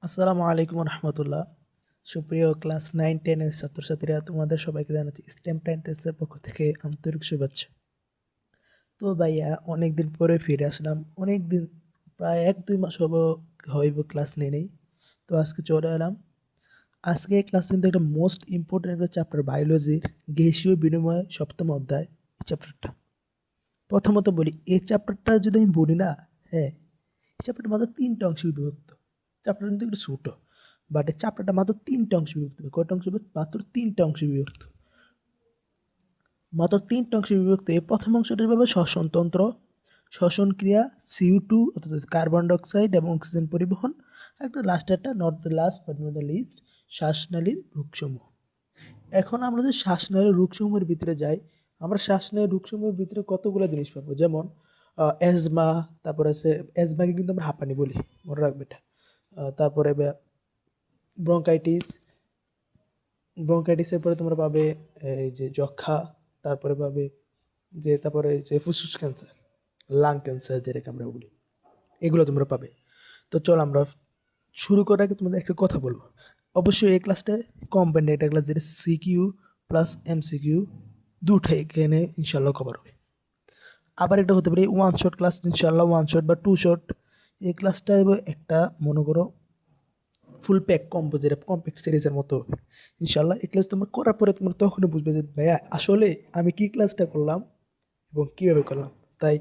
আসসালামু আলাইকুম রহমতুল্লাহ। সুপ্রিয় ক্লাস 9-10 এর ছাত্রছাত্রীরা, তোমাদের সবাইকে জানাচ্ছি স্টেম টেন্টেসের পক্ষ থেকে আন্তরিক শুভেচ্ছা। তো ভাইয়া, অনেকদিন পরে ফিরে আসলাম। অনেকদিন, প্রায় 1-2 মাস হইব ক্লাস নেই। তো আজকে চলে এলাম। আজকে ক্লাস কিন্তু একটা মোস্ট ইম্পর্টেন্ট একটা চ্যাপ্টার, বায়োলজির গ্যাসীয় বিনিময় সপ্তম অধ্যায় চ্যাপ্টারটা। প্রথমত বলি, এই চ্যাপ্টারটা যদি আমি বলি না, হ্যাঁ, এই চ্যাপ্টারটা মাত্র 3টা অংশে বিভক্ত। চ্যাপ্টারটা কিন্তু একটু ছোটো, বাট এই চ্যাপ্টারটা মাত্র 3টা অংশে বিভক্ত। কয়টা অংশ বিভক্ত? মাত্র 3টা অংশে বিভক্ত। মাত্র 3টা অংশে বিভক্ত। এই প্রথম অংশটা পাবে শ্বসনতন্ত্র, শ্বসন ক্রিয়া, CO2 অর্থাৎ কার্বন ডাইঅক্সাইড এবং অক্সিজেন পরিবহন। একটা লাস্টেরটা, not the last but not the least, শ্বাসনালীর রোগসমূহ। এখন আমরা যদি শ্বাসনালীর রোগসমূহের ভিতরে যাই, আমরা শ্বাসনালীর রোগসমূহের ভিতরে কতগুলো জিনিস পাবো, যেমন অ্যাজমা, তারপরে আছে অ্যাজমাকে কিন্তু আমরা হাঁপানি বলি, মনে রাখবে এটা। তারপরে ব্রঙ্কাইটিস, ব্রঙ্কাইটিসের পরে তোমরা পাবে এই যে যক্ষা, তারপরে পাবে তারপরে যে ফুসফুস ক্যান্সার, লাং ক্যান্সার যেটাকে আমরা বলি, এগুলো তোমরা পাবে। তো চল আমরা শুরু করার আগে তোমাদের একটা কথা বলবো। অবশ্যই এই ক্লাসটা কম্বাইন্ড একটা ক্লাস, যেটা CQ প্লাস MCQ দুটাই এখানে ইনশাল্লাহ কভার হবে। আবার এটা হতে পারে ওয়ান শট ক্লাস, ইনশাল্লাহ ওয়ান শট বা 2 শট। এই ক্লাসটা একটা মনে করো ফুল প্যাক কম্বো, যেটা কম্প্যাক্ট সিরিজের মতো হবে ইনশাল্লাহ। এই ক্লাস তোমরা করার পরে তোমরা তখনই বুঝবে যে ভাইয়া আসলে আমি কি ক্লাসটা করলাম এবং কীভাবে করলাম। তাই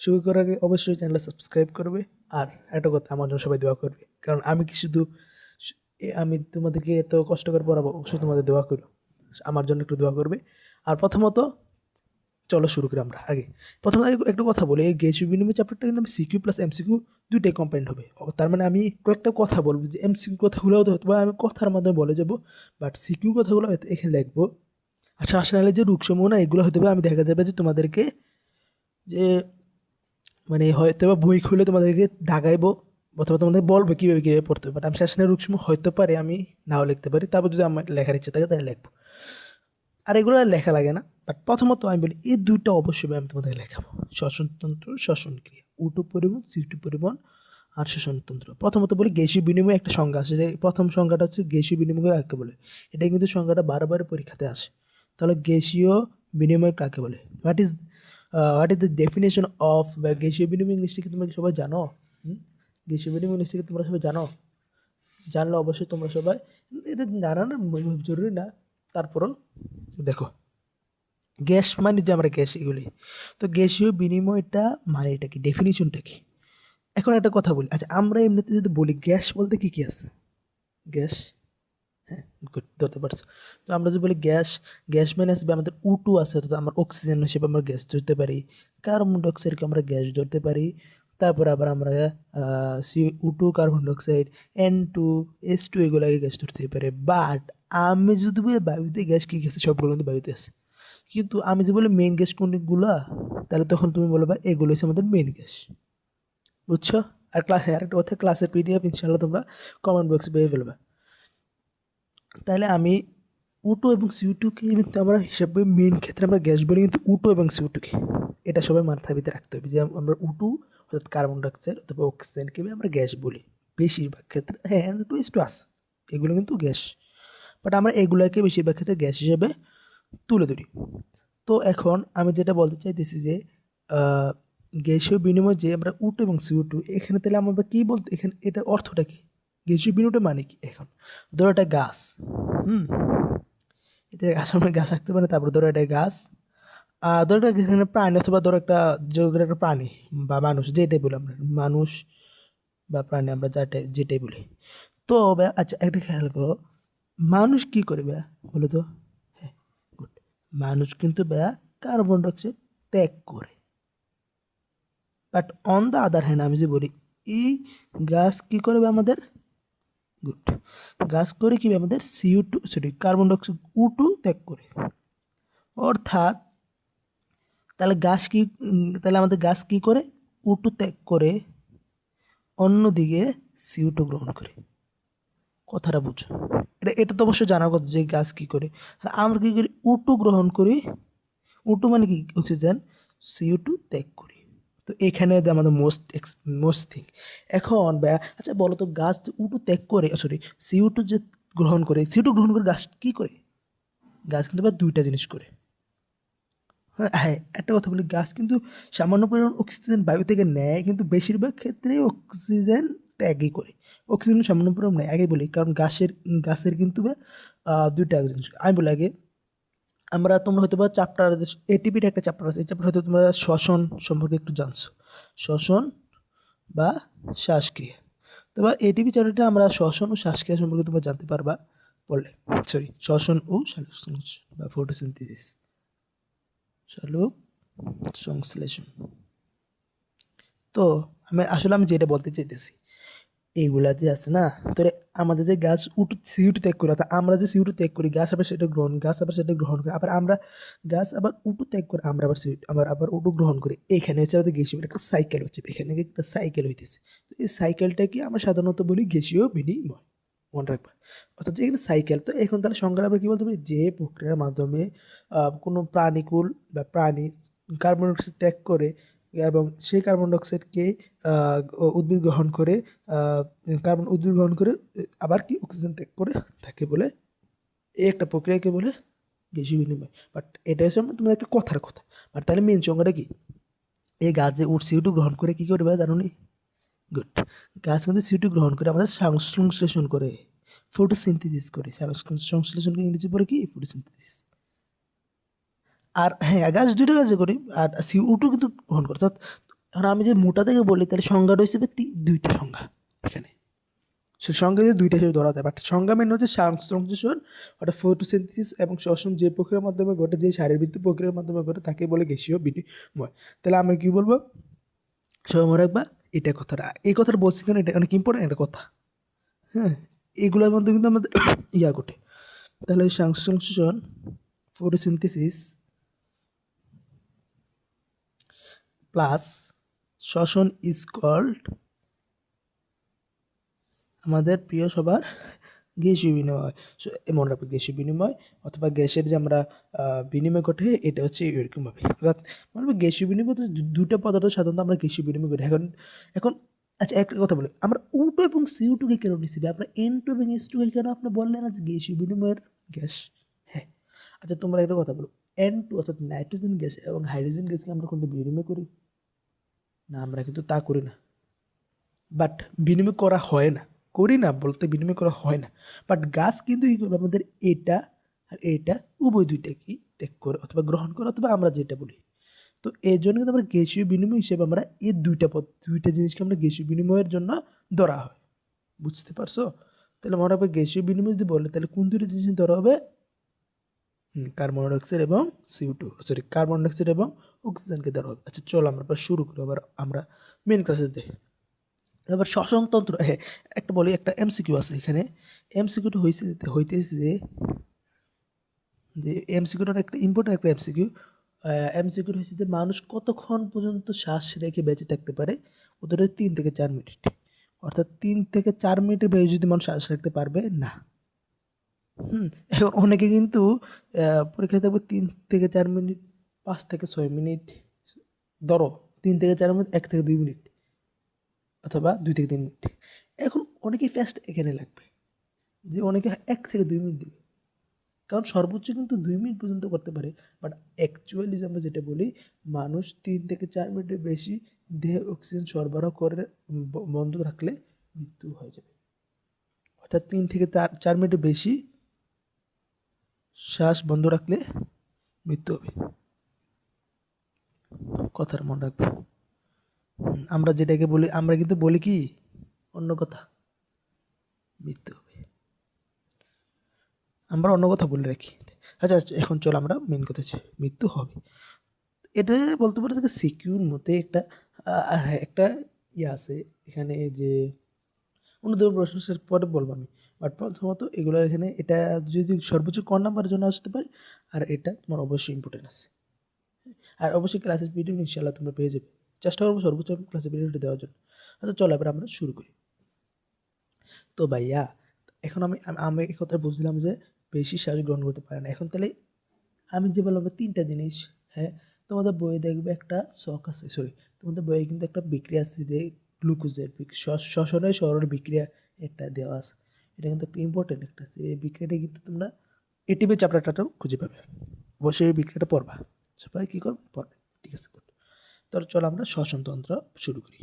শুরু করার আগে অবশ্যই চ্যানেলটা সাবস্ক্রাইব করবে। আর একটা কথা, আমার জন্য সবাই দোয়া করবে, কারণ আমি কি শুধু আমি তোমাদেরকে এত কষ্ট করে পড়াবো, অবশ্যই তোমাদের দোয়া করো, আমার জন্য একটু দোয়া করবে। আর প্রথমত চলো শুরু করি আমরা। প্রথমে একটা কথা বলি, এই গ্যাসীয় বিনিময় চ্যাপ্টারটা কিন্তু আমি CQ প্লাস MCQ দুইটাই কম্বাইন্ড হবে। তার মানে আমি কয়েকটা কথা বলবো, যে MCQ কথাগুলো হয়তো আমি কথার মাধ্যমে বলে যাবো, বাট CQ কথাগুলো হয়তো এখানে লিখবো। আর শ্বাসনালীর যে রোগসমূহ না, এগুলো হয়তো আমি দেখা যাবে যে তোমাদেরকে যে মানে হয়তো বা বই খুলে তোমাদেরকে দাগাইবো, অথবা তোমাদের বলবো কীভাবে কীভাবে পড়তে হবে। বাট আমি শ্বাসনালীর রোগসমূহ হয়তো পারে আমি নাও লিখতে পারি, তারপর যদি আমার লেখার ইচ্ছে থাকে তাহলে লিখবো। আর এগুলো আর লেখা লাগে না। বাট প্রথমত আমি বলি, এই দুইটা অবশ্যই আমি তোমাদের লেখাবো, শ্বসনতন্ত্র, শ্বসন ক্রিয়া, U2 পরিবহন, CO2 পরিবহন আর শ্বসনতন্ত্র। প্রথমত বলি, গ্যাসীয় বিনিময় একটা সংজ্ঞা আছে, যে প্রথম সংজ্ঞাটা হচ্ছে গ্যাসীয় বিনিময় কাকে বলে। এটা কিন্তু সংজ্ঞাটা বারবার পরীক্ষাতে আসে। তাহলে গ্যাসীয় বিনিময় কাকে বলে, what is the definition of, বা গ্যাসীয় বিনিময় ইংলিশটা কি তোমরা সবাই জানো? গ্যাসীয় বিনিময় ইংলিশটা কি তোমরা সবাই জানো? জানলে অবশ্যই তোমরা সবাই, এটা জানা না জরুরি না, তারপরও দেখো, গ্যাস মানে যে আমরা গ্যাস এগুলি, তো গ্যাসীয় বিনিময়টা মানে এটা কি, ডেফিনিশনটা কি? এখন একটা কথা বলি, আচ্ছা আমরা এমনিতে যদি বলি গ্যাস বলতে কি কি আছে? গ্যাস, হ্যাঁ, গুড, ধরতে পারছো। তো আমরা যদি বলি গ্যাস, গ্যাস মানে আসবে আমাদের U2 আছে, তো আমরা অক্সিজেন হিসেবে আমরা গ্যাস ধরতে পারি, কার্বন ডাইঅক্সাইডকে আমরা গ্যাস ধরতে পারি, তারপর আবার আমরা CO2, carbon dioxide, N2, S2 এগুলোকে গ্যাস ধরতে পারে। বাট আমি যদি বলি বায়ুতে গ্যাস কী আছে, সবগুলো কিন্তু বায়ুতে আছে। কিন্তু আমি যে বলি মেইন গ্যাস কোনগুলা, তাহলে তখন তুমি বলবা এগুলো হচ্ছে আমাদের মেইন গ্যাস, বুঝছো? আর আরেকটা কথা, ক্লাসের PDF ইনশাল্লাহ তোমরা কমেন্ট বক্সে পেয়ে ফেলবে। তাহলে আমি U2 এবং CO2কে কিন্তু আমরা হিসাবে মেইন ক্ষেত্রে আমরা গ্যাস বলি, কিন্তু U2 এবং CO2কে, এটা সবাই মাথার ভিতরে রাখতে হবে, যে আমরা U2 অর্থাৎ কার্বন ডাইঅক্সাইড অথবা অক্সিজেনকে আমরা গ্যাস বলি বেশিরভাগ ক্ষেত্রে। হ্যাঁ, N2S2 আছে, এগুলো কিন্তু গ্যাস, বাট আমরা এগুলোকে বেশিরভাগ ক্ষেত্রে গ্যাস হিসেবে তুলে ধরি। তো এখন আমি যেটা বলতে চাইতেছি যে গ্যাসীয় বিনিময় যে আমরা U2 এবং CO2, এখানে তাহলে আমরা কী বলতে, এখানে এটার অর্থটা কি, গ্যাসীয় বিনিময়টা মানে কি? এখন ধরো একটা গাছ, এটা আসলে গাছ থাকতে পারে, তারপরে ধরো একটা গাছ, ধরো একটা এখানে প্রাণী, অথবা ধরো একটা ধরো একটা প্রাণী বা মানুষ, যেটাই বলি আমরা, মানুষ বা প্রাণী আমরা যেটাই বলি। তো আচ্ছা একটা খেয়াল করো, মানুষ কি করে বলো তো? হ্যাঁ, গুড, মানুষ কিন্তু কার্বন ডাইঅক্সাইড ত্যাগ করে। But on the other hand আমি যে বলি, এই গাছ কি করবে আমাদের, গুড, গাছ করে কি আমাদের কার্বন ডাইঅক্সাইড U2 ত্যাগ করে। অর্থাৎ তাহলে তাহলে আমাদের গাছ কি করে, U2 ত্যাগ করে, অন্যদিকে CO2 গ্রহণ করে। কথাটা বুঝো, এটা তো অবশ্যই জানার কথা যে গাছ কি করে। আর আমরা কি করি, U2 গ্রহণ করি, U2 মানে কি, অক্সিজেন, CO2 ত্যাগ করি। তো এখানে যে আমাদের মোস্ট থিং এখন আচ্ছা বলো তো, গাছ উটু ত্যাগ করে, সরি, CO2 যে গ্রহণ করে, CO2 গ্রহণ করে গাছ কি করে? গাছ কিন্তু আবার দুইটা জিনিস করে। হ্যাঁ হ্যাঁ, একটা কথা বলি, গাছ কিন্তু সামান্য পরিমাণ অক্সিজেন বায়ু থেকে নেয়, কিন্তু বেশিরভাগ ক্ষেত্রে অক্সিজেন ত্যাগই করে। অক্সিজেন সামান্য পরিমাণ নেয়, আগে বলি, কারণ গাছের কিন্তু দুইটা জিনিস আমি বলি আগে। তোমরা হয়তো বা চ্যাপ্টার, এটিপির একটা চ্যাপ্টার আছে, এই চ্যাপ্টার হয়তো তোমরা শ্বসন সম্পর্কে একটু জানছো, শ্বসন বা শ্বাসক্রিয়া। তো বা এটিপি চ্যাপ্টারটা আমরা শ্বসন ও শ্বাসক্রিয়া সম্পর্কে তোমরা জানতে পারবা পড়লে। সরি, শ্বসন ও শ্বাসক্রিয়া বা ফটোসিনথেসিস, সালোক সংশ্লেষণ। তো আমি যেটা বলতে চাইতেছি, এইগুলা যে আছে না, তো আমাদের যে গাছ CO2 ত্যাগ করে, অর্থাৎ আমরা যে CO2 ত্যাগ করি, গাছ আবার সেটা গ্রহণ করে, আবার গাছ আবার উটু ত্যাগ করে, আমরা আবার CO2 আবার উটু গ্রহণ করি। এখানে হচ্ছে আমাদের গ্যাসীয় একটা সাইকেল হচ্ছে, এখানে একটা সাইকেল হইতেছে। তো এই সাইকেলটাকে আমরা সাধারণত বলি গ্যাসীয় বিনিময়, মনে রাখবা। অর্থাৎ এখানে সাইকেল, তো এখন তাহলে সংজ্ঞা আমরা কি বলতে পারি, যে প্রক্রিয়ার মাধ্যমে কোনো প্রাণীকুল বা প্রাণী কার্বন ডাইঅক্সাইড ত্যাগ করে এবং সেই কার্বন ডাইঅক্সাইডকে উদ্ভিদ গ্রহণ করে, উদ্ভিদ গ্রহণ করে আবার কি অক্সিজেন ত্যাগ করে, তাকে বলে, এই একটা প্রক্রিয়াকে বলে গ্যাসীয় বিনিময়। বাট এটা হচ্ছে তোমাদের একটা কথার কথা। বাট তাহলে মেন সংজ্ঞাটা কি? এই গাছ যে CO2 গ্রহণ করে কি করবে জানো নি? গুড। গাছ কিন্তু CO2 গ্রহণ করে আমাদের সংশ্লেষণ করে, ফটোসিনথেসিস করে। সংশ্লেষণকে ইংরেজি পড়ে কি? ফটোসিনথেসিস। আর হ্যাঁ, গাছ দুইটা কাজে করি, আর CO2 কিন্তু গ্রহণ করে। অর্থাৎ এখন আমি যে মোটা থেকে বলি, তাহলে সংজ্ঞাটা হিসেবে দুইটা সংজ্ঞা এখানে। সে সংজ্ঞা দিয়ে দুইটা হিসেবে ধরা যায়, বাট সংজ্ঞা মেন হচ্ছে সংশ্লেষণ, অর্থাৎ ফটোসিনথেসিস এবং শ্বসন যে প্রক্রিয়ার মাধ্যমে ঘটে, যে শারীরবৃত্তীয় প্রক্রিয়ার মাধ্যমে ঘটে, তাকে বলে গ্যাসীয় বিনিময়। তাহলে আমি কি বলবো, সবাই মনে রাখবা এটা কথাটা। এই কথাটা বলছি কেন, এটা অনেক ইম্পর্টেন্ট একটা কথা। হ্যাঁ, এগুলোর মধ্যে কিন্তু আমাদের ঘটে। তাহলে সংশ্লেষণ, ফটোসিনথেসিস প্লাস শ্বসন ইজ কল্ড আমাদের প্রিয় সবার গ্যাসীয় বিনিময়। মনে রাখবে, গ্যাসীয় বিনিময় অথবা গ্যাসের যে আমরা বিনিময় ঘটে, এটা হচ্ছে এরকমভাবে। অর্থাৎ মনে রাখবে, গ্যাসীয় বিনিময় তো দুইটা পদার্থ সাধারণত আমরা গ্যাসীয় বিনিময় করি। এখন এখন আচ্ছা, একটা কথা বলি, আমরা U2 এবং CO2কে কেন নিচ্ছি? আপনার N2 এবং H2কে কেন আপনি বললেন না যে গ্যাসীয় বিনিময়ের গ্যাস? হ্যাঁ, আচ্ছা তোমরা একটা কথা বলো, N2 অর্থাৎ নাইট্রোজেন গ্যাস এবং হাইড্রোজেন গ্যাসকে আমরা কিন্তু বিনিময় করি না? আমরা কিন্তু তা করি না। বাট বিনিময় করা হয় না, করি না বলতে বিনিময় করা হয় না। বাট গাছ কিন্তু কী করবে, আমাদের এটা আর এটা উভয় দুইটাকেই ত্যাগ করে অথবা গ্রহণ করে, অথবা আমরা যেটা বলি। তো এই জন্য কিন্তু আমরা গ্যাসীয় বিনিময় হিসেবে আমরা এই দুইটা জিনিসকে আমরা গ্যাসীয় বিনিময়ের জন্য ধরা হয়। বুঝতে পারছো? তাহলে মনে হবে গ্যাসীয় বিনিময় যদি বলে, তাহলে কোন দুইটা জিনিস ধরা হবে? কার্বন ডাইঅক্সাইড এবং CO2, সরি, কার্বন ডাইঅক্সাইড এবং অক্সিজেনকে ধরা হবে। আচ্ছা চলো আমরা শুরু করি, আবার আমরা মেন ক্লাসে যাই। এবার শ্বসনতন্ত্র, হ্যাঁ, একটা বলি, একটা MCQ আছে এখানে। MCQটা হইতেছে যে MCQটা একটা ইম্পর্টেন্ট একটা MCQ হয়েছে যে মানুষ কতক্ষণ পর্যন্ত শ্বাস রেখে বেঁচে থাকতে পারে? ওদের 3 থেকে 4 মিনিট। অর্থাৎ 3 থেকে 4 মিনিটের বেশি যদি মানুষ শ্বাস রাখতে পারবে না। এখন অনেকে কিন্তু পরীক্ষায় থাকবে 3 থেকে 4 মিনিট, 5 থেকে 6 মিনিট, ধরো 3 থেকে 4 মিনিট, 1 থেকে 2 মিনিট, অথবা 2 থেকে 3 মিনিট। এখন অনেকেই ফার্স্ট এখানে লাগবে যে অনেকে 1 থেকে 2 মিনিট দিবে, কারণ সর্বোচ্চ কিন্তু 2 মিনিট পর্যন্ত করতে পারে। বাট অ্যাকচুয়ালি আমরা যেটা বলি, মানুষ 3 থেকে 4 মিনিটের বেশি দেহে অক্সিজেন সরবরাহ করে বন্ধ রাখলে মৃত্যু হয়ে যাবে। অর্থাৎ 3 থেকে 4 মিনিটের বেশি শ্বাস বন্ধ রাখলে মৃত্যু হবে। কথার মনে রাখবে। আমরা যেটাকে বলি, আমরা কিন্তু বলি কি অন্য কথা, মৃত্যু হবে। আমরা অন্য কথা বলে রাখি। আচ্ছা আচ্ছা, এখন চল আমরা মেন কথা হচ্ছে মৃত্যু হবে। এটা বলতে পারো যে সিকিউর মতে একটা একটা আছে এখানে, যে অন্যদের প্রশ্ন পরে বলবো আমি। বাট প্রথমত এগুলো এখানে, এটা যদি সর্বোচ্চ ক নাম্বারের জন্য আসতে পারে, আর এটা তোমার অবশ্যই ইম্পর্টেন্ট আছে। আর অবশ্যই ক্লাসের ভিডিও ইনশাল্লাহ তোমরা পেয়ে যাবে। চেষ্টা করবো সর্বোচ্চ ক্লাসের ভিডিওটা দেওয়ার জন্য। আচ্ছা চলো এবার আমরা শুরু করি। তো ভাইয়া, এখন আমি এই কথা বুঝলাম যে বেশি শ্বাস গ্রহণ করতে পারে না। এখন তাহলে আমি যে বললাম 3টা জিনিস, হ্যাঁ, তোমাদের বইয়ে দেখবে একটা শখ আছে, সরি, তোমাদের বইয়ে কিন্তু একটা বিক্রিয়া আছে যে গ্লুকোজের শ্বসনের সরল বিক্রিয়া একটা দেওয়া আছে। এটা কিন্তু একটা ইম্পর্টেন্ট একটা আছে। এই বিক্রিয়াটা কিন্তু তোমরা এটিপি চ্যাপ্টারটাও খুঁজে পাবে। অবশ্যই এই বিক্রিয়াটা পড়বা, সবাই কী করবে, পড়বে। ঠিক আছে, গুড। তো চলো আমরা শ্বসনতন্ত্র শুরু করি।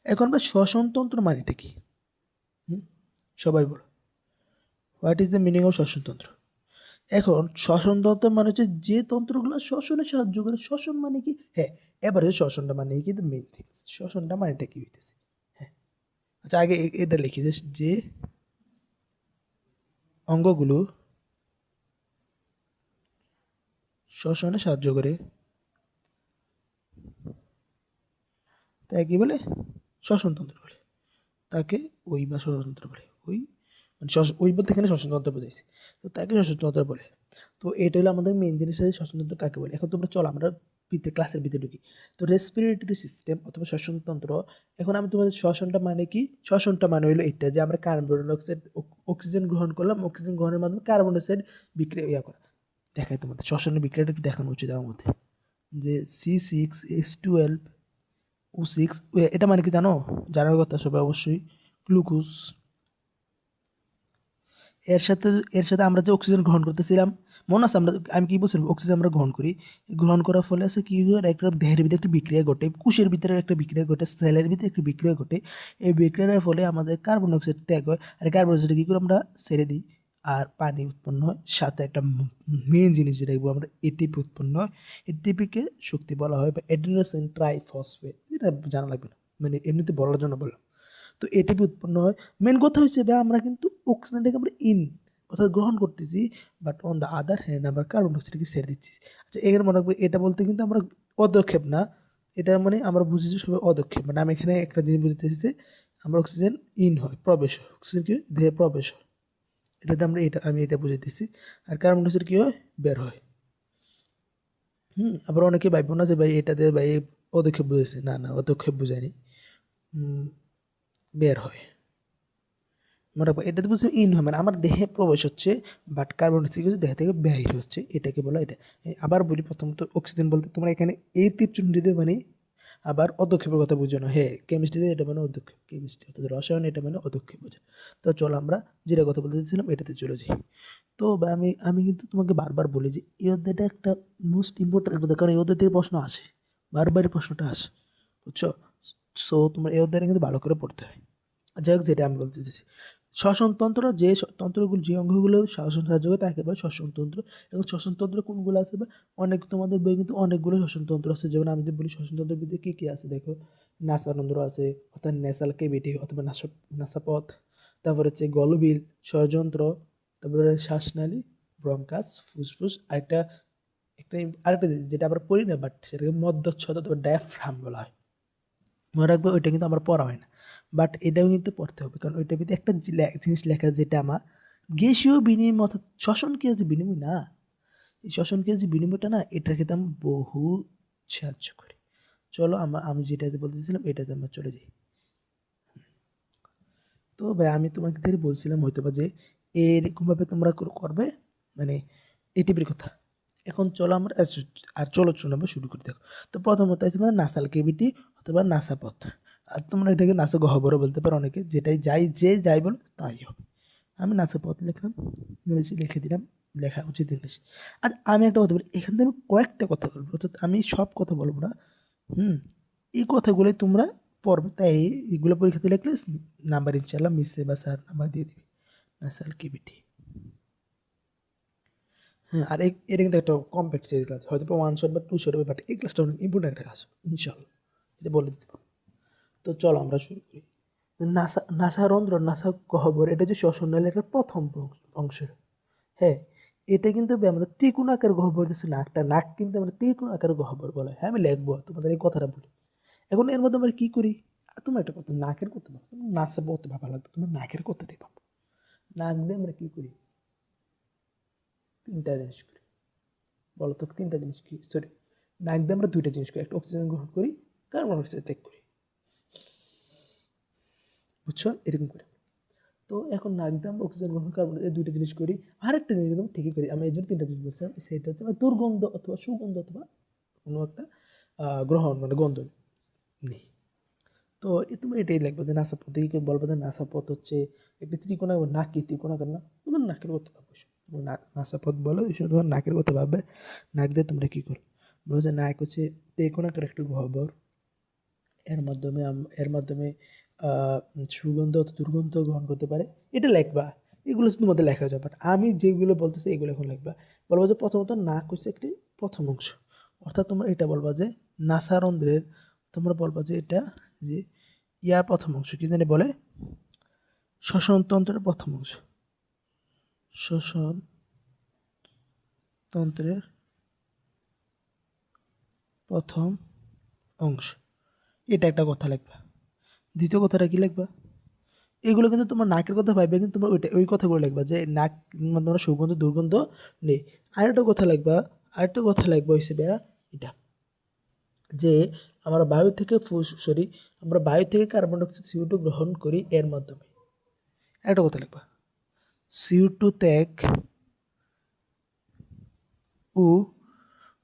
এখন বা শ্বসনতন্ত্র মানেটা কি? সবাই বলো, what is the meaning of শ্বসনতন্ত্র? এখন শ্বসনতন্ত্র মানে হচ্ছে যে তন্ত্রগুলো শ্বসনে সাহায্য করে। শ্বসন মানে কি? হ্যাঁ, এবারে শ্বসনটা মানে কিন্তু মেইন থিংস, শ্বসনটা মানেটা কি হইতেছে? হ্যাঁ, আচ্ছা, আগে এটা লিখি যে অঙ্গগুলো শ্বসনে সাহায্য করে তাই কি বলে? শ্বসনতন্ত্র বলে। তাকে ওই বা শ্বসনতন্ত্র বলে। ওই মানে ওই বলতে এখানে শ্বসনতন্ত্র বোঝাইছে, তো তাকে শ্বসনতন্ত্র বলে। তো এটা হলো আমাদের মেইন জিনিস, শ্বসনতন্ত্র কাকে বলে। এখন তোমরা চলো আমরা ক্লাসের ভিতরে ঢুকি। তো রেসপিরেটরি সিস্টেম অথবা শ্বসনতন্ত্র। এখন আমি তোমাদের শ্বসনটা মানে কি? শ্বসনটা মানে হলো এটা যে আমরা কার্বন ডাইঅক্সাইড অক্সিজেন গ্রহণ করলাম, অক্সিজেন গ্রহণের মাধ্যমে কার্বন ডাইঅক্সাইড বিক্রিয়া করা। দেখায় তোমাদের শ্বসনের বিক্রিয়াটা কি দেখানো উচিত আমার মধ্যে, যে C6H12O6, এটা মানে কি জানো? জানার কথা সবাই অবশ্যই, গ্লুকোজ। এর সাথে এর সাথে আমরা যে অক্সিজেন গ্রহণ করতেছিলাম, মনে আছে আমি কি বলছিলাম? অক্সিজেন আমরা গ্রহণ করি, গ্রহণ করার ফলে আছে কি হয়, একটা দেহের ভিতরে একটা বিক্রিয়া ঘটে, কোষের ভিতরে একটা বিক্রিয়া ঘটে, সেলের ভিতরে একটা বিক্রিয়া ঘটে। এই বিক্রিয়ার ফলে আমাদের কার্বন ডাইঅক্সাইড ত্যাগ হয়, আর কার্বন ডাইঅক্সাইড কী করে আমরা ছেড়ে দিই, আর পানি উৎপন্ন হয়। সাথে একটা মেন জিনিস যেটা আমরা এটিপি উৎপন্ন হয়। এটিপিকে শক্তি বলা হয়, বা অ্যাডিনোসিন ট্রাইফসফেট, এটা জানা লাগবে না, মানে এমনিতে বলার জন্য বললাম। তো এটিপি উৎপন্ন হয়। মেন কথা হচ্ছে যে আমরা কিন্তু অক্সিজেনটাকে আমরা অর্থাৎ গ্রহণ করতেছি, but on the other hand আমরা কার্বন ডাইঅক্সাইডকে ছেড়ে দিচ্ছি। আচ্ছা, এখানে মনে রাখবো, এটা বলতে কিন্তু আমরা পদক্ষেপ না, এটা মানে আমরা বুঝেছি সবাই অদক্ষেপ। মানে আমি এখানে একটা জিনিস বুঝতেছি যে আমরা অক্সিজেন হয়, প্রবেশ হয়, অক্সিজেন কি দেহে প্রবেশ হয়, এটাতে আমি এটা বুঝাইতেছি। আর কার্বন ডাইঅক্সাইড কি হয়, বের হয়। আবার অনেকে ভাববো না যে ভাই এটাতে ভাই পদক্ষেপ বুঝেছে, না না, পদক্ষেপ বুঝায়নি, বের হয়। মনে রাখবো, এটাতে বলছে হয় মানে আমার দেহে প্রবেশ হচ্ছে, বাট কার্বন ডাইঅক্সাইড দেহ থেকে বাহির হচ্ছে, এটাকে বলা এটা। আবার বলি, প্রথমত অক্সিজেন বলতে তোমরা এখানে এই তীরচিহ্নটিতে মানে আবার অদক্ষেপের কথা বুঝো না। হ্যাঁ, কেমিস্ট্রিতে এটা মানে অদক্ষেপ, কেমিস্ট্রি অর্থাৎ রসায়ন, এটা মানে অদক্ষেপ বোঝা। তো চলো আমরা যেটা কথা বলতে চাইছিলাম এটাতে চলে যাই। তো আমি কিন্তু তোমাকে বারবার বলি যে এই অধ্যায়টা একটা মোস্ট ইম্পর্টেন্ট একটা, কারণ এই অধ্যায় থেকে প্রশ্ন আসে, বারবারই প্রশ্নটা আসে, বুঝছো? সো তোমার এই অধ্যায়টা কিন্তু ভালো করে পড়তে হয়। যাই হোক, যেটা আমি বলতে চাইছি, শ্বসনতন্ত্র, যে তন্ত্রগুলো, যে অঙ্গগুলো শ্বসন সাহায্য করে তাকে বলে শ্বসনতন্ত্র। এবং শ্বসনতন্ত্র কোনগুলো আছে, বা অনেক, তোমাদের বই কিন্তু অনেকগুলো শ্বসনতন্ত্র আছে। যেমন আমি যদি বলি শ্বসনতন্ত্রের ভিতরে কী কী আছে দেখো, নাসাতন্ত্র আছে, অর্থাৎ নেসাল কেভিটি অথবা নাসাপথ, তারপরে হচ্ছে গলবিল, ষড়যন্ত্র, তারপরে শ্বাসনালী, ব্রঙ্কাস, ফুসফুস, আরেকটা একটা আরেকটা যেটা আমরা পড়ি না, বাট সেটাকে মধ্যচ্ছদ অথবা ডায়াফ্রাম বলা হয়। মনে রাখবে, ওইটা কিন্তু আমার পড়া হয় না, বাট এটাও কিন্তু পড়তে হবে, কারণ ওইটার ভিতরে একটা জিনিস লেখা, যেটা আমার গ্যাসীয় বিনিময়, অর্থাৎ শ্বসন ক্রিয়া যে বিনিময় না, এই শ্বসন ক্রিয়ার যে বিনিময়টা না, এটার ক্ষেত্রে আমি বহু সাহায্য করি। চলো আমি যেটাতে বলতেছিলাম এটাতে আমরা চলে যাই। তো ভাই, আমি তোমাকে ধরে বলছিলাম হয়তো বা যে এরকমভাবে তোমরা করবে, মানে এটিপির কথা। এখন চলো আমরা চলো আমরা শুরু করি। দেখো, তো প্রথমত আছে মানে নাসাল কেভিটি অথবা নাসাপথ, আর তোমরা এটাকে নাসা গহ্বরও বলতে পারো অনেকে, যেটাই যাই বলো তাই হবে। আমি নাসাপথ লিখলাম, ইংলিশে লিখে দিলাম, লেখা উচিত ইংলিশে। আর আমি একটা কথা বলি, এখান থেকে আমি কয়েকটা কথা বলবো, অর্থাৎ আমি সব কথা বলবো না। এই কথাগুলোই তোমরা পড়বে, তাই এগুলো পরীক্ষাতে লিখলে নাম্বার ইনশাল্লাহ মিসে বা স্যার নাম্বার দিয়ে দিবে। নাসাল কেভিটি, হ্যাঁ। আর এটা কিন্তু একটা কম্প্যাক্ট সাইজ ক্লাস, হয়তো 1 শট বা 2 শট হবে, বাট এই ক্লাসটা অনেক ইম্পর্টেন্ট একটা ক্লাস, ইনশাল্লাহ এটা বলে দিতে পারবো। তো চলো আমরা শুরু করি। নাসা নাসা গহ্বর, এটা যে শ্বসন নালীর একটা প্রথম অংশ। হ্যাঁ, এটা কিন্তু আমাদের ত্রিকোণ আকার গহ্বর, যাচ্ছে নাকটা, নাক কিন্তু আমরা ত্রিকোণ আকার গহ্বর বলে। হ্যাঁ, আমি লিখবো, তোমাদের এই কথাটা বলি। এখন এর মধ্যে আমরা কি করি, তোমার একটা কথা, নাকের কথা ভাবো, তোমার নাচা বহুত ভালো লাগতো, তোমার নাকের কথাটাই ভাবো। নাক দিয়ে আমরা কি করি, তিনটা জিনিস করি। বলো তো, তিনটা জিনিস কি? সরি, নাক দিয়ে আমরা দুইটা জিনিস করি, একটা অক্সিজেন গ্রহণ করি, কার্বন ডাইঅক্সাইড ত্যাগ করি, বুঝছো? এরকম করে। তো এখন নাক দিয়ে আমরা অক্সিজেন গ্রহণ কার্বন এই দুইটা জিনিস করি। আরেকটা জিনিস একদম ঠিকই করি, আমি এই জন্য তিনটা জিনিস বলছিলাম, সেটা হচ্ছে দুর্গন্ধ অথবা সুগন্ধ অথবা কোনো একটা গ্রহণ মানে গন্ধ নেই। তো তুমি এটাই লিখবে যে নাসাপথ দিকে বলবে যে নাসাপথ হচ্ছে একটি ত্রিকোণা, নাক কি ত্রিকোণাকার না, তোমার নাকের কথা অবশ্য তোমার নাসাপথ বলো, এই সময় তোমার নাকের কথা ভাববে। নাক দিয়ে তোমরা কী করো, বলো যে নাক হচ্ছে ত্রিকোণাকার একটি গহ্বর, এর মাধ্যমে সুগন্ধ অথবা দুর্গন্ধ গ্রহণ করতে পারে, এটা লিখবা। এগুলো তোমাদের লেখা যাবে, বাট আমি যেগুলো বলতেছি এগুলো এখন লিখবা। বলবো যে প্রথমত নাক হচ্ছে একটি প্রথম অংশ, অর্থাৎ তোমরা এটা বলবা যে নাসারন্ধ্রের, তোমরা বলবা যে এটা যে ইয়ার প্রথম অংশ কি জানি বলে, শ্বসনতন্ত্রের প্রথম অংশ, শ্বসনতন্ত্রের প্রথম অংশ, এটা একটা কথা লিখবা। দ্বিতীয় কথাটা কি লিখবা, এগুলো কিন্তু তোমার নাকের কথা ভাববে, কিন্তু তোমার ওই কথাগুলো লিখবা যে নাক তোমরা সুগন্ধ দুর্গন্ধ নেই। আরেকটা কথা লিখবা, হিসেবে এটা যে আমরা বায়ু থেকে কার্বন ডাইঅক্সাইড CO2 গ্রহণ করি এর মাধ্যমে। একটা কথা লিখবা, CO2 ত্যাগ ও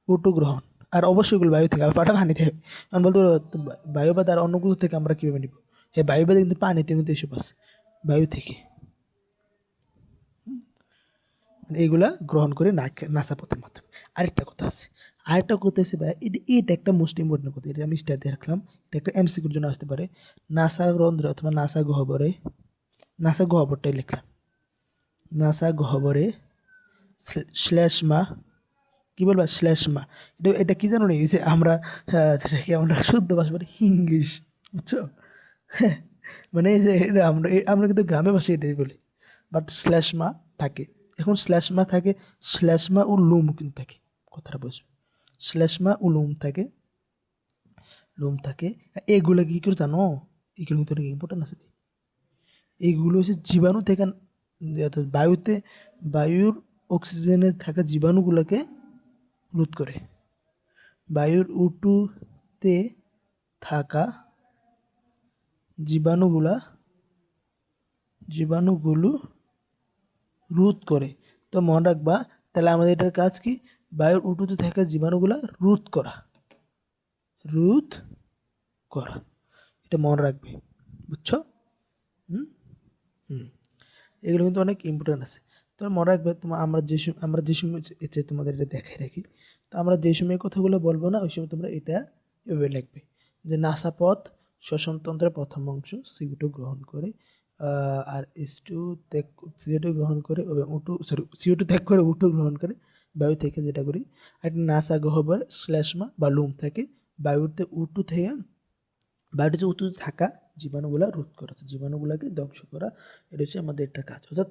O2 গ্রহণ, আর অবশ্যই এগুলো বায়ু থেকে, আবার পাটা পানিতে হবে। আমি বলতে পারবো বায়ু বা তার অন্য কিছু থেকে আমরা কীভাবে নিব, হ্যাঁ বায়ু বাদে কিন্তু পানিতে কিন্তু এসব আছে, বায়ু থেকে মানে এগুলা গ্রহণ করে নাসাপথের মাধ্যমে। আরেকটা কথা আছে ভাই, এটা একটা মোস্ট ইম্পর্টেন্ট কথা, এটা আমি স্টার দিয়ে রাখলাম, এটা একটা MCQর জন্য আসতে পারে। নাসা রন্ধ্রে অথবা নাসা গহ্বরটাই লিখলাম, নাসা গহ্বরে শ্লেষ্মা, কি বলবা শ্লেষ্মা, এটা কি জানো নি, যে আমরা যেটাকে আমরা শুদ্ধ ভাষা বলি ইংলিশ, বুঝছো? মানে এই যে আমরা কিন্তু গ্রামের ভাষায় এটাই বলি, বাট শ্লেষ্মা থাকে। এখন শ্লেষ্মা ও লুম কিন্তু থাকে, কথাটা বুঝবে, শ্লেষ্মা ও লুম থাকে। এগুলো কি করে জানো, এগুলো কিন্তু অনেক ইম্পর্টেন্ট আছে। এইগুলো হচ্ছে জীবাণু থেকে, অর্থাৎ বায়ুর অক্সিজেনে থাকা জীবাণুগুলোকে রোধ করে, বায়ুর O2-তে থাকা জীবাণুগুলো রোধ করে। তো মনে রাখবা, তাহলে আমাদের এটার কাজ কি, বায়ুর O2-তে থাকা জীবাণুগুলা রোধ করা, এটা মনে রাখবে, বুঝছো? হুম হুম এগুলো কিন্তু অনেক ইম্পর্টেন্ট আছে। তো মনে রাখবে, আমরা যে সময় তোমাদের এটা দেখাই রাখি, তো আমরা যে সময় কথাগুলো বলবো না, ওই সময় তোমরা এটা এভাবে লিখবে যে নাসাপথ শ্বসনতন্ত্রের প্রথম অংশ CO2 গ্রহণ করে, আর CO2 গ্রহণ করে এবং CO2 ত্যাগ করে O2 গ্রহণ করে বায়ু থেকে, যেটা করি। আর নাসা গহ্বর শ্লেষ্মা বা লুম থাকে, বায়ুতে O2 থাকা জীবাণুগুলা রোধ করা, জীবাণুগুলাকে ধ্বংস করা, এটা হচ্ছে আমাদের একটা কাজ। অর্থাৎ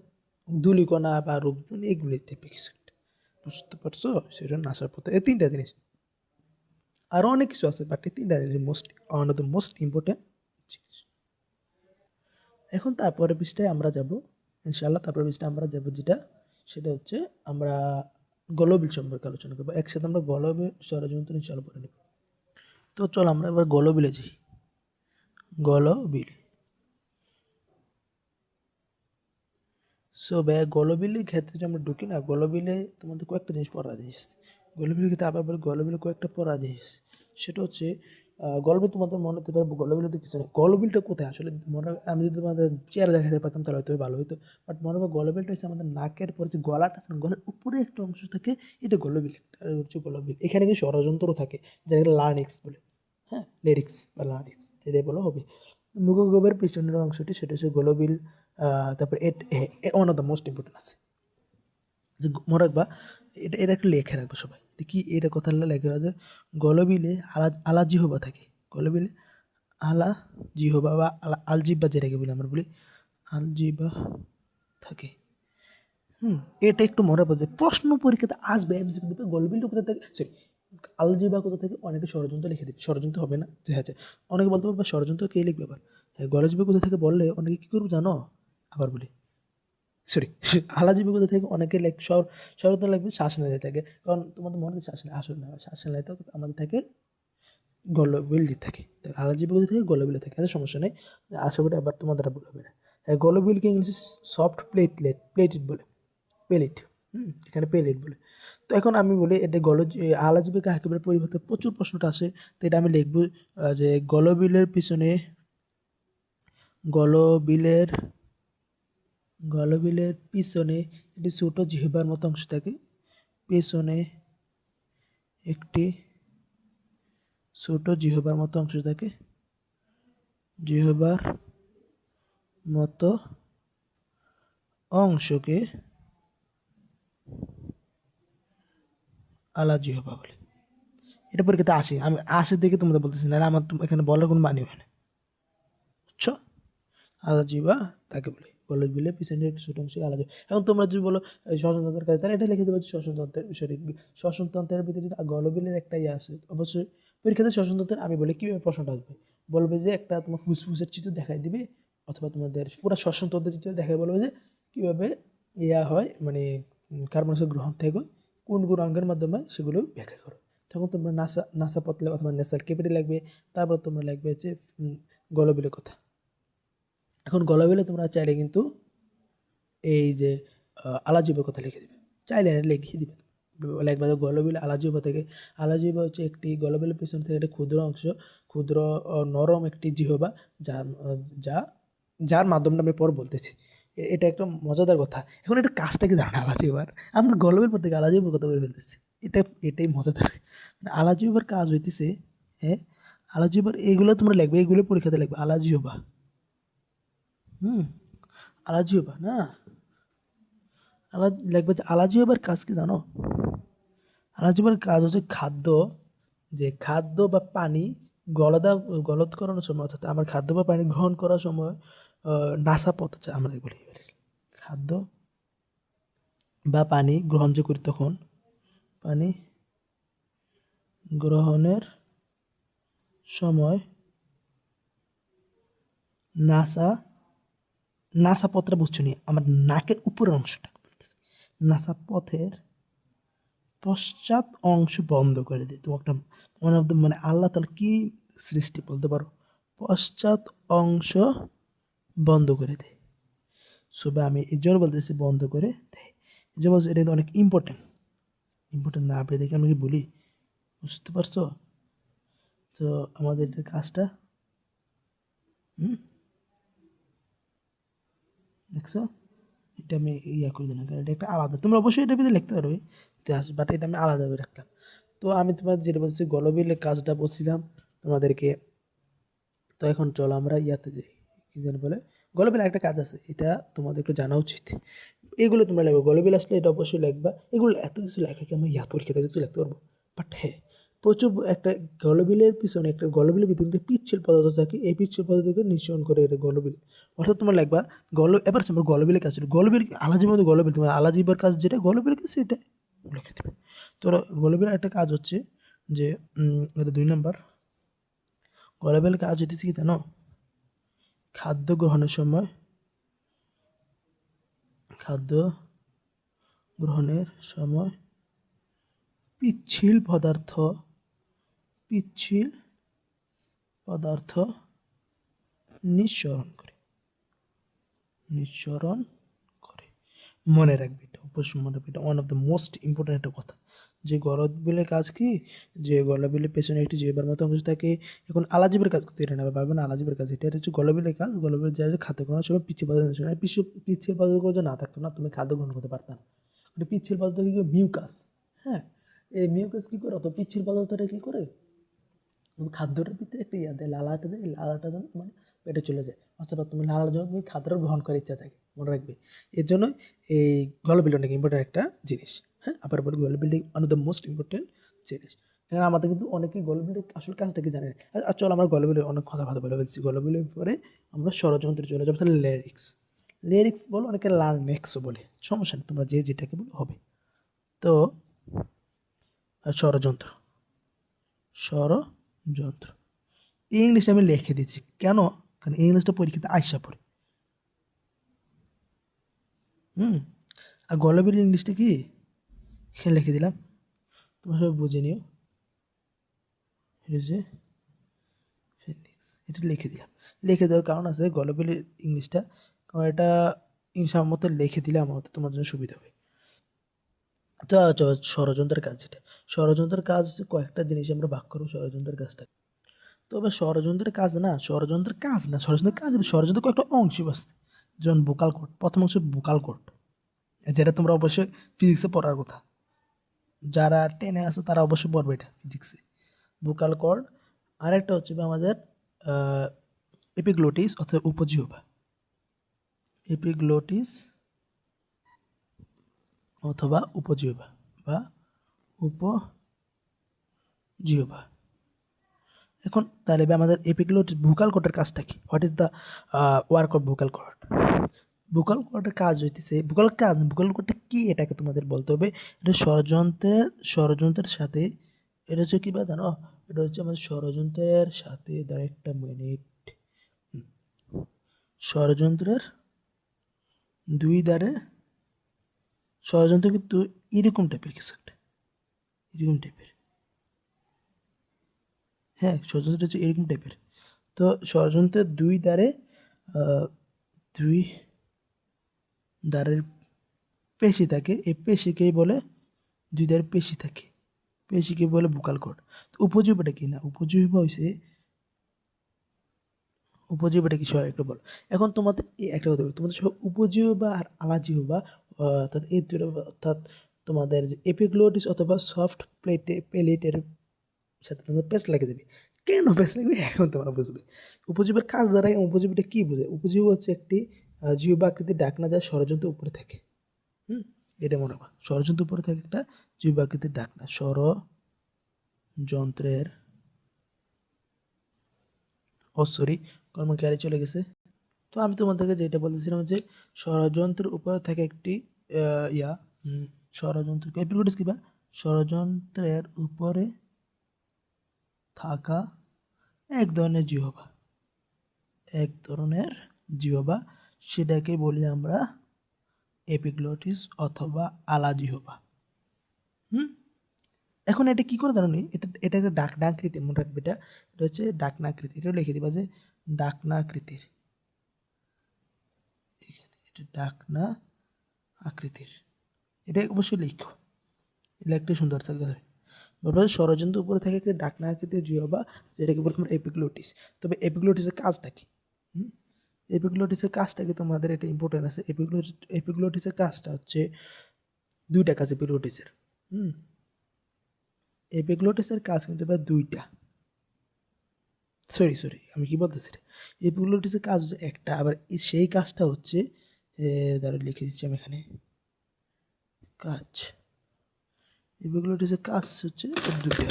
ধূলিকণা বা রোগ এগুলি টাইপের কিছু একটা, বুঝতে পারছো? সেটা নাসার পথে এই তিনটা জিনিস, আরও অনেক কিছু আছে, বাট এই তিনটা জিনিস one of the most important জিনিস। এখন তারপরে পৃষ্ঠায় আমরা যাব ইনশাআল্লাহ, তারপরে পৃষ্ঠায় আমরা যাব সেটা হচ্ছে আমরা গলবিল সম্পর্কে আলোচনা করবো। একসাথে আমরা গলবিল ষড়যন্ত্র ইনশাআল্লাহ পড়ে নেব। তো চলো আমরা এবার গলবিলে যাই। গলবিল, সো ভাই গলবিলের ক্ষেত্রে যে আমরা ঢুকি না, গলবিলে তোমাদের কয়েকটা জিনিস পড়া জিনিস, গলবিলের ক্ষেত্রে আবার গলবিলে কয়েকটা পড়া জিনিস, সেটা হচ্ছে গলবিল তোমাদের মনে হতে পারবো গলবিলে তো কিছু নেই। গলবিলটা কোথায় আসলে আমি যদি তোমাদের চেয়ার দেখাতে পারতাম তাহলে হয়তো ভালো হতো, বাট মনে হয় গলবিলটা হচ্ছে আমাদের নাকের পরে যে গলাটা আছে, গলার উপরে একটা অংশ থাকে, এটা গলবিল, হচ্ছে গলবিল। এখানে কিছু ষড়যন্ত্র থাকে, যেটা লার্নিক্স বলে, হ্যাঁ লিরিক্স বা লার্নিক্স যেটাই বলা হবে। মুখগহ্বরের পিছনের অংশটি সেটা হচ্ছে গলবিল। তারপর one of the most important আছে যে মনে রাখবা, এটা একটু লেখে রাখবে সবাই, এটা কি, এটা কথা লেখে রাখবে, গলবিলে আলা জিহ্বা থাকে, গলবিলে আলা জিহ্বা বা আলজিহ্বা যেটাকে বলি আমরা বলি, আলজিহ্বা থাকে। এটা একটু মনে রাখবো যে প্রশ্ন পরীক্ষাতে আসবে, এমসিকিউ দেবে, গলবিলটা কোথা থেকে, সরি আলজিহ্বা কোথা থেকে, অনেকে ষড়যন্ত্র লিখে দেবে, ষড়যন্ত্র হবে না যে হ্যাঁ, অনেকে বলতে পারবে ষড়যন্ত্র কে লিখবে, আবার হ্যাঁ গলজিহ্বা কোথা থেকে বললে অনেকে কী করবে জানো, আবার বলি সরি আলাজিবি কোথা থেকে, অনেকে ষড়যন্ত্র লাগবে শ্বাসনালী থাকে, কারণ তোমাদের মনে হচ্ছে শ্বাসনালী, আসলে না, শ্বাসনালীতে আমাদের থাকে গলবিল থাকে, আলাজিবি কোথা থেকে গলবিলে থাকে, আচ্ছা সমস্যা নেই, আশা করি আবার তোমাদের ভুল হবে না। গলবিলকে ইংলিশে সফট প্লেটেড বলে, পেলেট। এখানে পেলেট বলে। তো এখন আমি বলি এটা আলাজিবে কাকে বলে পরিবর্তে প্রচুর প্রশ্নটা আসে। তো এটা আমি লিখবো যে গলবিলের পিছনে গলবিলের পিছনে একটি ছোট জিহ্বার মতো অংশ থাকে, পেছনে একটি ছোট জিহ্বার মতো অংশ থাকে, জিহ্বার মতো অংশকে আলা জিহ্বা বলে। এটা পরীক্ষাতে আসে, আমি আসে দেখে তোমাদের বলতেছি না, আমার এখানে বলার কোনো মানে হয় না, বুঝছো? আলা জিহ্বা তাকে বলে গলবিলের পিছনে একটি ছোট অংশকে আলা জিহ্বা। এখন তোমরা যদি বলো শ্বসনতন্ত্রের কাজ, তাহলে এটা লিখে দেবে শ্বসনতন্ত্রের বিষয়ে। শ্বসনতন্ত্রের ভিতরে যদি গলবিলের একটা ইয়ে আছে, অবশ্যই পরীক্ষাতে শ্বসনতন্ত্রের আমি বলি কীভাবে প্রশ্নটা আসবে, বলবে যে একটা তোমার ফুসফুসের চিত্র দেখাই দিবে, অথবা তোমাদের পুরো শ্বসনতন্ত্রের চিত্র দেখাই, বলবে যে কীভাবে ইয়া হয়, মানে কার্বন ডাইঅক্সাইড গ্রহণ থেকে কোন কোন অঙ্গের মাধ্যমে সেগুলো ব্যাখ্যা করো। তখন তোমরা নাসা পথ অথবা নেসাল ক্যাভিটি লাগবে, তারপর তোমরা লাগবে যে গলবিলের কথা। এখন গলবিলে তোমরা চাইলে কিন্তু এই যে আলাজিবের কথা লিখে দিবে, চাইলে লিখিয়ে দিবে, লিখবে গলবিল আলাজিবা থেকে। আলাজিবা হচ্ছে একটি গলবিলের পিছন থেকে একটি ক্ষুদ্র অংশ, ক্ষুদ্র নরম একটি জিহ্বা, যার যা যার মাধ্যমটা আমি পর বলতেছি। এটা একটা মজাদার কথা। এখন এটা কাজটা কি জানো আলাজিবার, আমরা গলবিল পর থেকে আলাজিবার কথা বলে ফেলতেছি। এটাই মজাদার। মানে আলাজিবার কাজ হইতেছে, হ্যাঁ, আলাজিবার এইগুলো তোমরা লিখবে, এইগুলো পরীক্ষাতে লিখবে আলাজিবা। আলাজিবা না, লিখবে যে আলাজিবার কাজ কি জানো? আলাজিবার কাজ হচ্ছে খাদ্য বা পানি গলদ করানোর সময়, অর্থাৎ আমার খাদ্য বা পানি গ্রহণ করার সময় নাসা পথ হচ্ছে, আমরা বলি খাদ্য বা পানি গ্রহণ যে করি, তখন পানি গ্রহণের সময় নাসা পথটা বুঝছো নি, আমার নাকের উপরের অংশটা বলতেছি, নাসা পথের পশ্চাৎ অংশ বন্ধ করে দিই। তো একটা ওয়ান অফ দ্য, মানে আল্লাহ তাআলা কি সৃষ্টি বলতে পারো, পশ্চাৎ অংশ বন্ধ করে দেয়। সবে আমি এই জন্য বলতেছি বন্ধ করে দেয়, এই জন্য এটা অনেক ইম্পর্টেন্ট না আপনি দেখে আমি কি বলি, বুঝতে পারছো? তো আমাদের এটার কাজটা দেখছো, এটা আমি ইয়া করে দিলাম, কারণ এটা একটা আলাদা, তোমরা অবশ্যই এটার ভিতরে লিখতে পারবে ইতিহাস, বাট এটা আমি আলাদাভাবে রাখলাম। তো আমি তোমাদের যেটা বলছি গলবিলের কাজটা বলছিলাম তোমাদেরকে। তো এখন চলো আমরা ইয়াতে যাই, কি যেন বলে, গলবিলের একটা কাজ আছে, এটা তোমাদের একটু জানা উচিত। এগুলো তোমরা লিখবে, গলবিল আসলে এটা অবশ্যই লিখবা। এগুলো এত কিছু লেখা কি আমরা পরীক্ষাতে কিছু লিখতে পারবো? বাট হ্যাঁ, প্রচুর একটা গলবিলের পিছনে, একটা গলবিলের ভিতরে যে পিচ্ছিল পদার্থ থাকে, এই পিচ্ছিল পদার্থকে নিঃসরণ করে এটা গলবিল। অর্থাৎ তোমরা লিখবা এবার তোমরা গলবিলের কাজ, গলবিল আলাজির মধ্যে গলবিল, তোমার আলাজিবার কাজ যেটা গলবিলের কাজ সেটা লিখে দেবে। তো গলবিলের একটা কাজ হচ্ছে যে এটা 2 নম্বর, গলবিলের কাজ হচ্ছে কি জানো? খাদ্য গ্রহণের সময় পিচ্ছিল পদার্থ নিঃসরণ করে। মনে রাখবে, এটা অবশ্যই মনে রাখবে, এটা one of the most important একটা কথা। যে গলবিলের কাজ কি, যে গলবিলের পেছনে একটি জিহ্বার মতো অংশ থাকে। এখন আলাজিবের কাজ করতে এটা না পারবে না, আলাজিবের কাজ এটা হচ্ছে গলবিলের কাজ। গলবিলের যা খাদ্য গ্রহণের সময় পিচ্ছিল পদার্থ, পিচ্ছিল পদার্থ যদি না থাকতো না তুমি খাদ্য গ্রহণ করতে পারতা না। মানে পিচ্ছিল পদার্থ কি মিউকাস, হ্যাঁ, এই মিউকাস কি করে, অত পিচ্ছিল পদার্থটা কি করে, খাদ্যটার ভিতরে একটা ইয়া দেয়, লালাটা দেয়, লালাটা যখন মানে পেটে চলে যায়, অথবা তুমি লালা যখন তুমি খাদ্যটা গ্রহণ করার ইচ্ছা থাকে, মনে রাখবে। এর জন্য এই গলবিল অনেক ইম্পর্টেন্ট একটা জিনিস। হ্যাঁ, আবার বলি গলবিল one of the most important জিনিস। এখানে আমাদের কিন্তু অনেকেই গলবিলের আসল কাজটা কি জানে না। আর চলো আমরা গলবিলের অনেক কথা বলে ফেলছি, গলবিলের পরে আমরা ষড়যন্ত্রে চলে যাবো। তাহলে লিরিক্স বলো, অনেকে লার্নেক্সও বলে, সমস্যা নেই, তোমরা যে যেটাকে বলো হবে। তো ষড়যন্ত্র, ষড়যন্ত্র ইংলিশটা আমি লিখে দিচ্ছি কেন, কারণ ইংলিশটা পরীক্ষাতে আইসা পড়ে। আর গলবিল ইংলিশটা কি এখানে লিখে দিলাম, তোমরা সবাই বুঝে নিও, এটা লিখে দিলাম। লিখে দেওয়ার কারণ আছে, গলবিলের ইংলিশটা কারণ এটা ইনসার মতো লিখে দিলে আমার মতে তোমার জন্য সুবিধা হবে। তো ষড়যন্ত্রের কাজ যেটা, ষড়যন্ত্রের কাজ হচ্ছে কয়েকটা জিনিস আমরা ভাগ করবো ষড়যন্ত্রের কাজটা। তবে ষড়যন্ত্রের কাজ না, ষড়যন্ত্রের কাজ না, ষড়যন্ত্র কয়েকটা অংশ বাস্তে। যেমন বোকাল কোড, প্রথম অংশ বোকাল কোড, যেটা তোমরা অবশ্যই ফিজিক্সে পড়ার কথা, যারা 10-এ আছে তারা অবশ্যই পড়বে এটা ফিজিক্সে, বোকাল কোড। আরেকটা হচ্ছে আমাদের এপিগ্লোটিস অথবা উপজিহ্বা, এপিগ্লোটিস অথবা উপজিহ্বা বা উপজিহ্বা। এখন তাহলে আমাদের এপিগ্লোটিস ভোকাল কর্ডের কাজটা কি? What is the work of vocal cord? Vocal কর্ডের কাজ হইতেছে, ভোকাল কর্ডটা কি এটাকে তোমাদের বলতে হবে। এটা ষড়যন্ত্রের সাথে, এটা হচ্ছে কি বা জানো, এটা হচ্ছে আমাদের ষড়যন্ত্রের সাথে, দাঁড়া একটা মিনিট, ষড়যন্ত্রের দুই ধারে, ষড়যন্ত্র কিন্তু এরকম টাইপের কিছু একটা, এরকম টাইপের, হ্যাঁ ষড়যন্ত্র হচ্ছে এরকম টাইপের। তো ষড়যন্ত্রের দুই ধারে, দুই ধারের পেশি থাকে, এই পেশিকেই বলে, দুই ধারে পেশি থাকে, পেশিকে বলে ভোকাল কর্ড। তো উপজীব্যটা কি না, উপজীব্যটা কি সবাই একটু বলো। এখন তোমাদের এই একটা কথা বলি, তোমাদের সব উপজীব্য আর আলাজিহ্বা, অর্থাৎ এই দুটো, অর্থাৎ তোমাদের যে এপিগ্লোটিস অথবা সফট প্লেটের সাথে তোমাদের পেস্ট লাগিয়ে দেবে। কেন পেস্ট লাগবে এখন তোমরা বুঝবে। উপজীবের কাজ দ্বারা উপজীবীটা কি বোঝে? উপজীব হচ্ছে একটি জিহ্বা আকৃতির ডাকনা, যা ষড়যন্ত্র উপরে থাকে। এটা মনে হয় ষড়যন্ত্র উপরে থাকে একটা জিহ্বা আকৃতির ডাকনা, ষড়যন্ত্রের, সরি কর্মকারী চলে গেছে। তো আমি তোমাদেরকে যেটা বলতেছিলাম যে ষড়যন্ত্রের উপরে থাকে একটি ষড়যন্ত্র এপিগ্লোটিস কিবা ষড়যন্ত্রের উপরে থাকা এক ধরনের জিহ্বা, সেটাকে বলি আমরা এপিগ্লোটিস অথবা আলাজিহ্বা। এখন এটা কি করে জানো, এটা একটা ডাকনা আকৃতি, মনে রাখবে এটা হচ্ছে ডাকনা আকৃতি। এটা লিখে দিবা যে ডাকনা আকৃতির, এটা ডাকনা আকৃতির, এটা অবশ্যই লিখো, একটু সুন্দর থাকবে। বলবো ষড়যন্ত্র উপরে থাকে একটি ডাকনা আকৃতির জিহ্বা, যেটাকে বলি আমরা এপিগ্লোটিস। তবে এপিগ্লোটিসের কাজটা কি? এপিগ্লোটিসের কাজটা কি তোমাদের এটা ইম্পর্টেন্ট আছে। এপিগ্লোটিসের কাজটা হচ্ছে দুইটা কাজ এপিগ্লোটিসের। এপিগ্লোটিসের কাজ কিন্তু এবার দুইটা, সরি আমি কি বলতেছি, এপিগ্লোটিসের কাজ হচ্ছে একটা, আবার সেই কাজটা হচ্ছে, দাঁড়া লিখে দিচ্ছি আমি এখানে, কাজ এপিগ্লোটিসের কাজ হচ্ছে দুইটা।